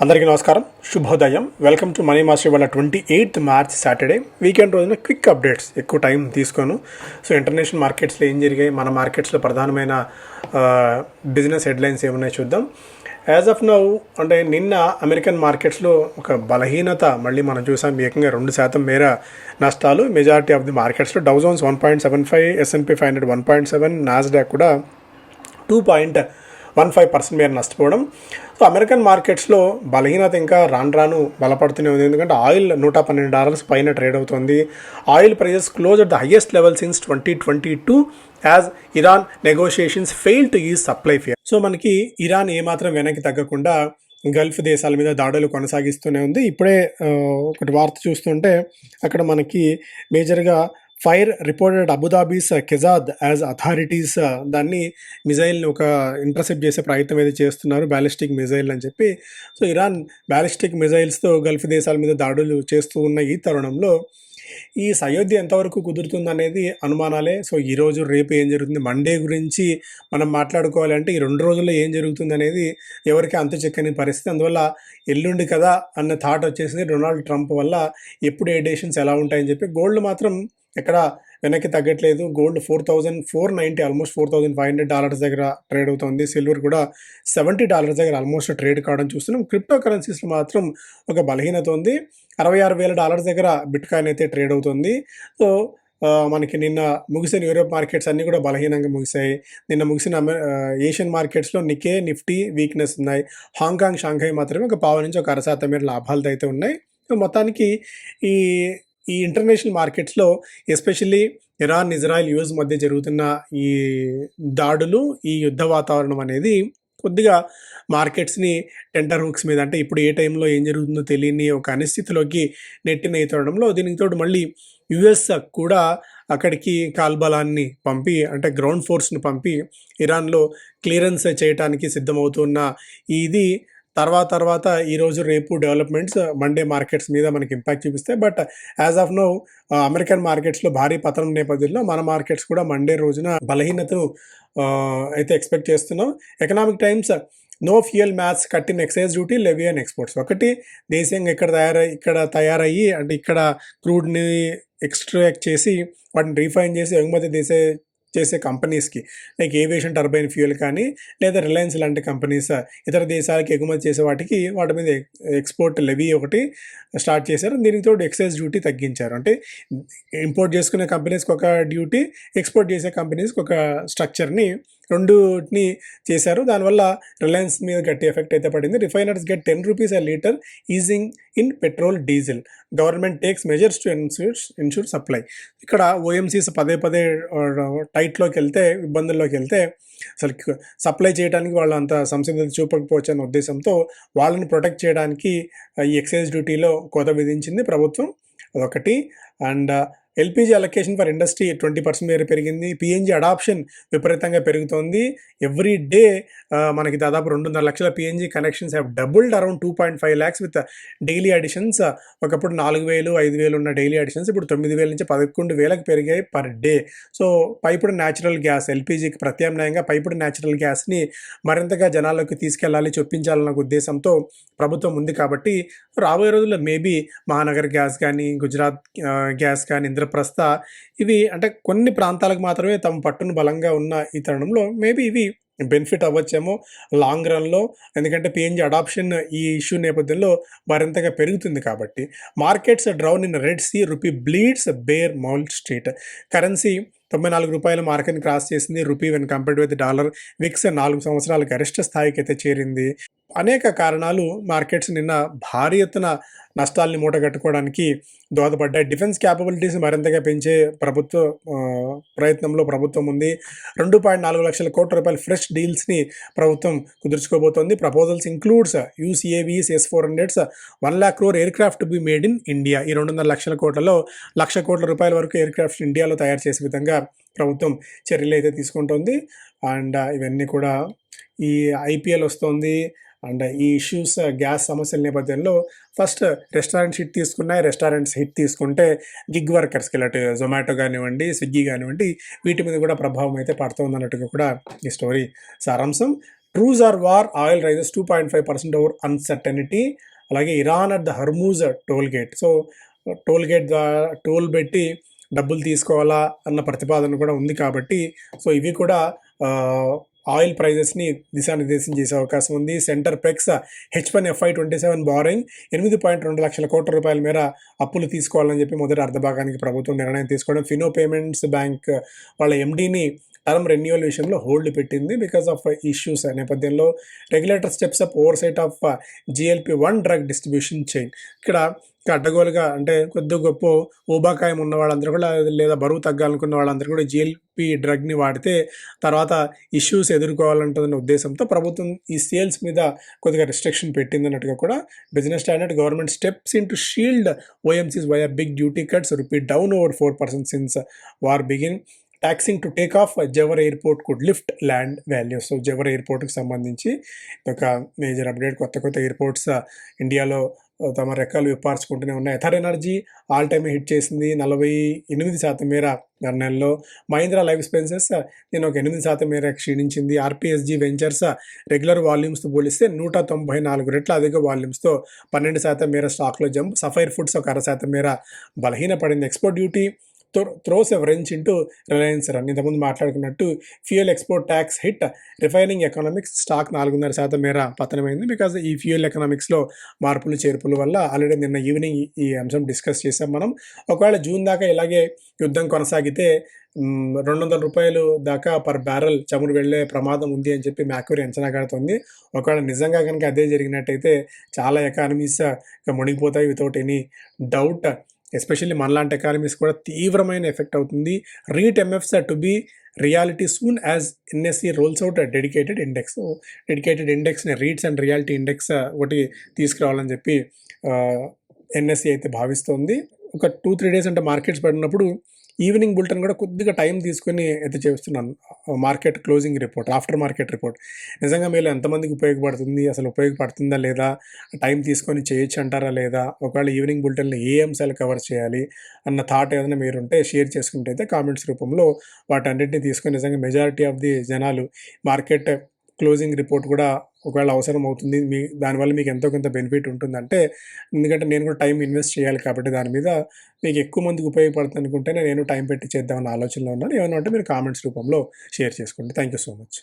అందరికీ నమస్కారం, శుభోదయం. Welcome to money master. వాళ్ళ 28th మార్చ్ సాటర్డే వీకెండ్ రోజున క్విక్ అప్డేట్స్, ఎక్కువ టైం తీసుకోను. సో ఇంటర్నేషనల్ మార్కెట్స్లో ఏం జరిగాయి, మన మార్కెట్స్లో ప్రధానమైన బిజినెస్ హెడ్లైన్స్ ఏమున్నాయి చూద్దాం. యాజ్ ఆఫ్ నౌ అంటే నిన్న అమెరికన్ మార్కెట్స్లో ఒక బలహీనత మళ్ళీ మనం చూసాం. ఏకంగా 2% మేర నష్టాలు మెజారిటీ ఆఫ్ ది మార్కెట్స్లో. డౌ జోన్స్ 1.75, S&P 500 1.7, నాస్డాక్ కూడా 2.15% మేర నష్టపోవడం. సో అమెరికన్ మార్కెట్స్లో బలహీనత ఇంకా రాను బలపడుతూనే ఉంది. ఎందుకంటే ఆయిల్ $112 పైన ట్రేడ్ అవుతుంది. Oil prices close at the highest level since 2022 as Iran negotiations fail to ease supply fear. So మనకి ఇరాన్ ఏమాత్రం వెనక్కి తగ్గకుండా గల్ఫ్ దేశాల మీద దాడులు కొనసాగిస్తూనే ఉంది. ఇప్పుడే ఒకటి వార్త చూస్తుంటే అక్కడ మనకి మేజర్గా ఫైర్ రిపోర్టెడ్ అబుదాబీస్ కెజాద్ యాజ్ అథారిటీస్ దాన్ని మిజైల్ని ఒక ఇంటర్సెప్ట్ చేసే ప్రయత్నం ఏది చేస్తున్నారు, బ్యాలిస్టిక్ మిజైల్ అని చెప్పి. సో ఇరాన్ బ్యాలిస్టిక్ మిజైల్స్తో గల్ఫ్ దేశాల మీద దాడులు చేస్తూ ఉన్న ఈ తరుణంలో ఈ సయోధ్య ఎంతవరకు కుదురుతుందనేది అనుమానాలే. సో ఈరోజు రేపు ఏం జరుగుతుంది, మండే గురించి మనం మాట్లాడుకోవాలంటే ఈ 2 రోజుల్లో ఏం జరుగుతుంది అనేది ఎవరికి అంతు చెక్కని పరిస్థితి. అందువల్ల ఎల్లుండి కదా అన్న థాట్ వచ్చేసింది డొనాల్డ్ ట్రంప్ వల్ల. ఎప్పుడు ఏ డెసిషన్స్ ఎలా ఉంటాయని చెప్పి. గోల్డ్ మాత్రం ఎక్కడ వెనక్కి తగ్గట్లేదు. గోల్డ్ 4,490 ఆల్మోస్ట్ $4,500 దగ్గర ట్రేడ్ అవుతుంది. సిల్వర్ కూడా $70 దగ్గర ఆల్మోస్ట్ ట్రేడ్ కావడం చూస్తున్నాం. క్రిప్టో కరెన్సీస్లో మాత్రం ఒక బలహీనత ఉంది. $66,000 దగ్గర బిట్ కాయిన్ అయితే ట్రేడ్ అవుతుంది. సో మనకి నిన్న ముగిసిన యూరోప్ మార్కెట్స్ అన్నీ కూడా బలహీనంగా ముగిశాయి. నిన్న ముగిసిన ఏషియన్ మార్కెట్స్లో నికే, నిఫ్టీ వీక్నెస్ ఉన్నాయి. హాంకాంగ్, షాంఘై మాత్రమే ఒక 0.5 నుంచి 1% మేర లాభాలతో అయితే ఉన్నాయి. సో మొత్తానికి ఈ ఇంటర్నేషనల్ మార్కెట్స్లో ఎస్పెషల్లీ ఇరాన్, ఇజ్రాయెల్, యూఎస్ మధ్య జరుగుతున్న ఈ దాడులు, ఈ యుద్ధ వాతావరణం అనేది కొద్దిగా మార్కెట్స్ని టెంటర్ హుక్స్ మీద, అంటే ఇప్పుడు ఏ టైంలో ఏం జరుగుతుందో తెలియని ఒక అనిశ్చితిలోకి నెట్టిన తరుణంలో దీనికి తోడు మళ్ళీ యుఎస్ కూడా అక్కడికి కాల్బలాన్ని పంపి, అంటే గ్రౌండ్ ఫోర్స్ని పంపి ఇరాన్లో క్లియరెన్స్ చేయడానికి సిద్ధమవుతున్న ఇది తర్వాత ఈరోజు రేపు డెవలప్మెంట్స్ మండే మార్కెట్స్ మీద మనకి ఇంపాక్ట్ చూపిస్తాయి. But as of now American మార్కెట్స్లో భారీ పతనం నేపథ్యంలో మన మార్కెట్స్ కూడా మండే రోజున బలహీనతను అయితే ఎక్స్పెక్ట్ చేస్తున్నాం. Economic Times no fuel maths cut in excise duty levy and exports. ఒకటి దేశంగా ఇక్కడ తయారయ్యి అంటే ఇక్కడ క్రూడ్ని ఎక్స్ట్రాక్ట్ చేసి వాటిని రీఫైన్ చేసి ఎగుమతి చేసే కంపెనీస్కి, లైక్ ఏవియేషన్ టర్బైన్ ఫ్యూయల్ కానీ లేదా రిలయన్స్ లాంటి కంపెనీస్ ఇతర దేశాలకి ఎగుమతి చేసే వాటి మీద ఎక్స్పోర్ట్ లెవీ ఒకటి స్టార్ట్ చేశారు. దీనికి తోడు ఎక్సైజ్ డ్యూటీ తగ్గించారు. అంటే ఇంపోర్ట్ చేసుకునే కంపెనీస్కి ఒక డ్యూటీ, ఎక్స్పోర్ట్ చేసే కంపెనీస్కి ఒక స్ట్రక్చర్ని రెండుని చేశారు. దానివల్ల రిలయన్స్ మీద గట్టి ఎఫెక్ట్ అయితే పడింది. Refiners get ₹10 a litre easing in petrol, diesel. Government takes measures to ensure supply. ఇక్కడ ఓఎంసీస్ పదే టైట్లోకి వెళ్తే, ఇబ్బందుల్లోకి వెళ్తే అసలు సప్లై చేయడానికి వాళ్ళు అంత సంసిద్ధత చూపకపోవచ్చు అనే ఉద్దేశంతో వాళ్ళని ప్రొటెక్ట్ చేయడానికి ఈ ఎక్సైజ్ డ్యూటీలో కోత విధించింది ప్రభుత్వం. అదొకటి. And LPG allocation for industry 20% మేర పెరిగింది. పిఎన్జి అడాప్షన్ విపరీతంగా పెరుగుతోంది. ఎవ్రీ డే మనకి దాదాపు 2.5 లక్షల PNG connections have doubled around 2.5 lakhs with daily additions. ఒకప్పుడు 4,000, 5,000 ఉన్న డైలీ అడిషన్స్ ఇప్పుడు 9,000 నుంచి 11,000కి పెరిగాయి per day. So piped natural gas, ఎల్పిజికి ప్రత్యామ్నాయంగా పైపుడు న్యాచురల్ గ్యాస్ని మరింతగా జనాల్లోకి తీసుకెళ్లాలి, చొప్పించాలన్న ఉద్దేశంతో ప్రభుత్వం ఉంది. కాబట్టి రాబోయే రోజుల్లో మేబీ మహానగర్ గ్యాస్ కానీ, గుజరాత్ గ్యాస్ కానీ, ఇంద్రప్రస్థ, ఇవి అంటే కొన్ని ప్రాంతాలకు మాత్రమే తమ పట్టును బలంగా ఉన్న ఈ తరుణంలో మేబీ ఇవి బెనిఫిట్ అవ్వచ్చేమో లాంగ్ రన్లో. ఎందుకంటే పిఎన్జి అడాప్షన్ ఈ ఇష్యూ నేపథ్యంలో మరింతగా పెరుగుతుంది. కాబట్టి markets drown in red sea, rupee bleeds bear maul street. Currency ₹94 మార్కెట్ని క్రాస్ చేసింది. Rupee when compared with dollar. VIX 4 సంవత్సరాల గరిష్ట స్థాయికి అయితే చేరింది. అనేక కారణాలు మార్కెట్స్ నిన్న భారీ ఎత్తున నష్టాల్ని మూటగట్టుకోవడానికి దోహదపడ్డాయి. డిఫెన్స్ క్యాపబిలిటీస్ మరింతగా పెంచే ప్రయత్నంలో ప్రభుత్వం ఉంది. ₹2.4 లక్షల కోట్ల ఫ్రెష్ డీల్స్ని ప్రభుత్వం కుదుర్చుకోబోతోంది. Proposals includes UCAVs, S-400s, 1 lakh crore aircraft to be made in India. ఈ 2.5 లక్షల కోట్లలో ₹1,00,000 కోట్ల వరకు ఎయిర్క్రాఫ్ట్ ఇండియాలో తయారు చేసే విధంగా ప్రభుత్వం చర్యలు అయితే తీసుకుంటోంది. అండ్ ఇవన్నీ కూడా ఈ IPL వస్తుంది. అండ్ ఈ ఇష్యూస్, గ్యాస్ సమస్యల నేపథ్యంలో ఫస్ట్ రెస్టారెంట్స్ హిట్ తీసుకుంటే గిగ్ వర్కర్స్కి ఇలాంటి జొమాటో కానివ్వండి, స్విగ్గీ కానివ్వండి, వీటి మీద కూడా ప్రభావం అయితే పడుతుంది అన్నట్టుగా కూడా ఈ స్టోరీ సారాంశం. Truce or war, oil rises 2.5% over uncertainty. అలాగే Iran at the Hormuz toll gate. So toll gate ద్వారా టోల్ పెట్టి డబ్బులు తీసుకోవాలా అన్న ప్రతిపాదన కూడా ఉంది కాబట్టి సో ఇవి కూడా ఆయిల్ ప్రైజెస్ని దిశానిర్దేశం చేసే అవకాశం ఉంది. సెంటర్ పెక్స్ H1FY27 బారోయింగ్ 8.2 లక్షల కోట్ల రూపాయల మేర అప్పులు తీసుకోవాలని చెప్పి మొదటి అర్ధభాగానికి ప్రభుత్వం నిర్ణయం తీసుకోవడం. ఫినో పేమెంట్స్ బ్యాంక్ వాళ్ళ ఎండీని టర్మ్ రెన్యువల్ విషయంలో హోల్డ్ పెట్టింది బికాస్ ఆఫ్ ఇష్యూస్ నేపథ్యంలో. Regulator steps up oversight of GLP-1 drug distribution chain. ఇక్కడ అడ్డగోలుగా అంటే కొద్ది గొప్ప ఊబాకాయం ఉన్న వాళ్ళందరూ కూడా లేదా బరువు తగ్గాలనుకున్న వాళ్ళందరూ కూడా GLP డ్రగ్ని వాడితే తర్వాత ఇష్యూస్ ఎదుర్కోవాలంటున్న ఉద్దేశంతో ప్రభుత్వం ఈ సేల్స్ మీద కొద్దిగా రిస్ట్రిక్షన్ పెట్టిందన్నట్టుగా కూడా business standard. Government steps in to shield OMCs via big duty cuts, rupee down over 4% since war begin. Taxiing to take off Jewar airport could lift land values. So Jewar ఎయిర్పోర్ట్కి సంబంధించి ఒక major update. కొత్త airports ఇండియాలో తమ రెక్కలు విప్పార్చుకుంటూనే ఉన్నాయి. Ather energy all time hit చేసింది 48% మేర నెలలో. మహీంద్రా లైఫ్ ఎక్స్పెన్సెస్ నేను ఒక 8% మేర క్షీణించింది. RPSG వెంచర్స్ రెగ్యులర్ వాల్యూమ్స్తో పోలిస్తే 194 రెట్ల అధిక వాల్యూమ్స్తో 12% మేర స్టాక్లో జంప్. సఫైర్ ఫుడ్స్ ఒక 1% మేర బలహీనపడింది. Export duty throws a wrench into Reliance run. ఇంతకుముందు మాట్లాడుకున్నట్టు fuel export tax hit refining economics. Stock 4.5% మేర పతనమైంది బికాజ్ ఈ ఫ్యూయల్ ఎకనామిక్స్లో మార్పులు చేర్పుల వల్ల. ఆల్రెడీ నిన్న ఈవినింగ్ ఈ అంశం డిస్కస్ చేసాం మనం. ఒకవేళ జూన్ దాకా ఇలాగే యుద్ధం కొనసాగితే 200 రూపాయలు దాకా పర్ బ్యారెల్ చమురు వెళ్లే ప్రమాదం ఉంది అని చెప్పి మ్యాక్వరీ అంచనా కడుతుంది. ఒకవేళ నిజంగా కనుక అదే జరిగినట్టయితే చాలా ఎకానమీస్ మునిగిపోతాయి వితౌట్ ఎనీ డౌట్. ఎస్పెషల్లీ మనలాంటి ఎకానమీస్ కూడా తీవ్రమైన ఎఫెక్ట్ అవుతుంది. REIT MFs to be reality soon as NSE rolls out dedicated index. Dedicated ఇండెక్స్ని రీట్స్ అండ్ రియాలిటీ ఇండెక్స్ ఒకటి తీసుకురావాలని చెప్పి NSE అయితే భావిస్తోంది. ఒక 2-3 డేస్ అంటే మార్కెట్స్ పడినప్పుడు ఈవినింగ్ బులెటిన్ కూడా కొద్దిగా టైం తీసుకొని ఎత్తి చేస్తున్నాను. Market closing report, after market report నిజంగా మీరు ఎంతమందికి ఉపయోగపడుతుంది, అసలు ఉపయోగపడుతుందా లేదా, టైం తీసుకొని చేయొచ్చు అంటారా లేదా, ఒకవేళ ఈవినింగ్ బులెటిన్లో ఏ అంశాలు కవర్ చేయాలి అన్న థాట్ ఏదైనా మీరుంటే షేర్ చేసుకుంటే అయితే కామెంట్స్ రూపంలో వాటన్నిటిని తీసుకొని నిజంగా మెజారిటీ ఆఫ్ ది జనాలు మార్కెట్ క్లోజింగ్ రిపోర్ట్ కూడా ఒకవేళ అవసరం అవుతుంది, దానివల్ల మీకు ఎంతో కొంత బెనిఫిట్ ఉంటుందంటే, ఎందుకంటే నేను కూడా టైం ఇన్వెస్ట్ చేయాలి కాబట్టి దాని మీద మీకు ఎక్కువ మందికి ఉపయోగపడుతుంది అనుకుంటేనే నేను టైం పెట్టి చేద్దామన్న ఆలోచనలో ఉన్నాను. ఏమన్నా ఉంటే మీరు కామెంట్స్ రూపంలో షేర్ చేసుకోండి. Thank you so much.